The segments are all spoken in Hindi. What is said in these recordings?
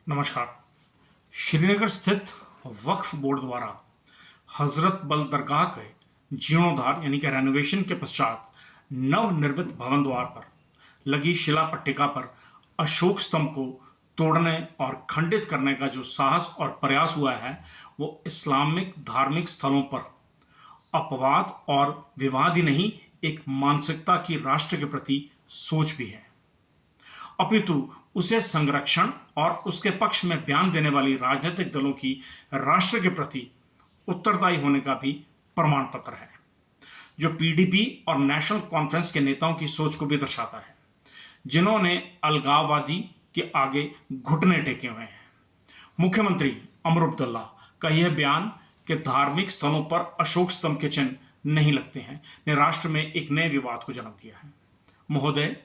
नमस्कार। श्रीनगर स्थित वक्फ बोर्ड द्वारा हजरत बल दरगाह के जीर्णोद्धार यानी कि रेनोवेशन के पश्चात नवनिर्मित भवन द्वार पर लगी शिला पट्टिका पर अशोक स्तंभ को तोड़ने और खंडित करने का जो साहस और प्रयास हुआ है वो इस्लामिक धार्मिक स्थलों पर अपवाद और विवाद ही नहीं, एक मानसिकता की राष्ट्र के प्रति सोच भी है, अपितु उसे संरक्षण और उसके पक्ष में बयान देने वाली राजनीतिक दलों की राष्ट्र के प्रति उत्तरदायी होने का भी प्रमाण पत्र है, जो पीडीपी और नेशनल कॉन्फ्रेंस के नेताओं की सोच को भी दर्शाता है, जिन्होंने अलगाववादी के आगे घुटने टेके हुए हैं। मुख्यमंत्री अमर अब्दुल्ला का यह बयान कि धार्मिक स्थलों पर अशोक स्तंभ के चिन्ह नहीं लगते हैं ने राष्ट्र में एक नए विवाद को जन्म दिया है। महोदय,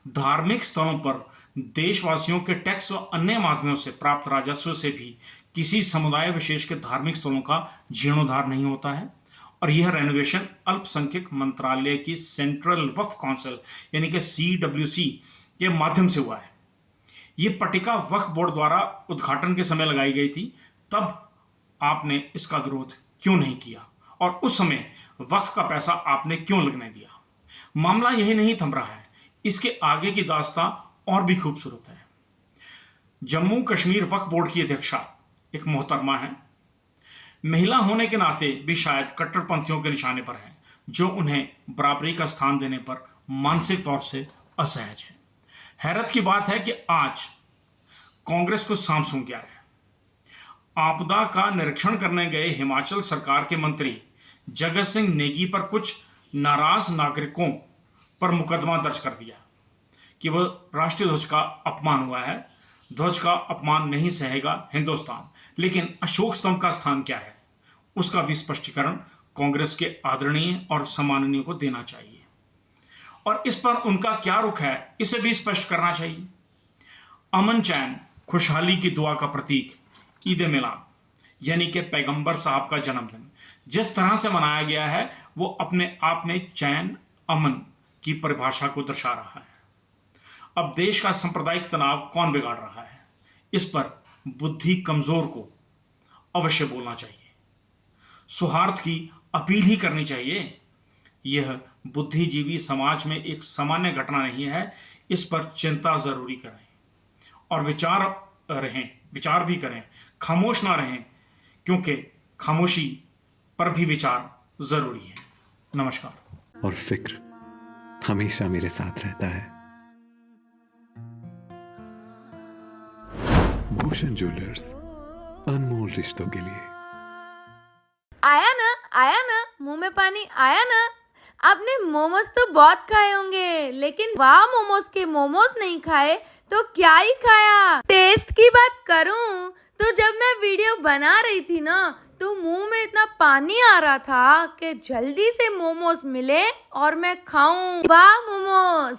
धार्मिक स्थलों पर देशवासियों के टैक्स व अन्य माध्यमों से प्राप्त राजस्व से भी किसी समुदाय विशेष के धार्मिक स्थलों का जीर्णोद्धार नहीं होता है, और यह रेनोवेशन अल्पसंख्यक मंत्रालय की सेंट्रल वक्फ काउंसिल यानी कि CWC के माध्यम से हुआ है। यह पट्टिका वक्फ बोर्ड द्वारा उद्घाटन के समय लगाई गई थी, तब आपने इसका विरोध क्यों नहीं किया और उस समय वक्फ का पैसा आपने क्यों लगने दिया? मामला यही नहीं थम रहा है, इसके आगे की दास्तां और भी खूबसूरत है। जम्मू कश्मीर वक्फ बोर्ड की अध्यक्षा एक मोहतरमा है, महिला होने के नाते भी शायद कट्टरपंथियों के निशाने पर है, जो उन्हें बराबरी का स्थान देने पर मानसिक तौर से असहज है। हैरत की बात है कि आज कांग्रेस को सांप सूंघ गया है। आपदा का निरीक्षण करने गए हिमाचल सरकार के मंत्री जगत सिंह नेगी पर कुछ नाराज नागरिकों पर मुकदमा दर्ज कर दिया कि वह राष्ट्रीय ध्वज का अपमान हुआ है। ध्वज का अपमान नहीं सहेगा हिंदुस्तान, लेकिन अशोक स्तंभ का स्थान क्या है उसका भी स्पष्टीकरण कांग्रेस के आदरणीय और सम्माननीय को देना चाहिए, और इस पर उनका क्या रुख है इसे भी स्पष्ट करना चाहिए। अमन चैन खुशहाली की दुआ का प्रतीक ईद मिलाद यानी कि पैगंबर साहब का जन्मदिन जिस तरह से मनाया गया है वो अपने आप में चैन अमन की परिभाषा को दर्शा रहा है। अब देश का सांप्रदायिक तनाव कौन बिगाड़ रहा है, इस पर बुद्धि कमजोर को अवश्य बोलना चाहिए, सौहार्द की अपील ही करनी चाहिए। यह बुद्धिजीवी समाज में एक सामान्य घटना नहीं है, इस पर चिंता जरूरी करें और विचार भी करें, खामोश ना रहें, क्योंकि खामोशी पर भी विचार जरूरी है। नमस्कार। और फिक्र हमेशा मेरे साथ रहता है। भूषण ज्वेलर्स, अनमोल रिश्तों के लिए। आया ना मुंह में पानी आया ना। आपने मोमोज तो बहुत खाए होंगे, लेकिन वाह मोमोज के मोमोज नहीं खाए तो क्या ही खाया। टेस्ट की बात करूं तो जब मैं वीडियो बना रही थी ना, तो मुंह में इतना पानी आ रहा था कि जल्दी से मोमोज मिले और मैं खाऊं। वाह मोमोज।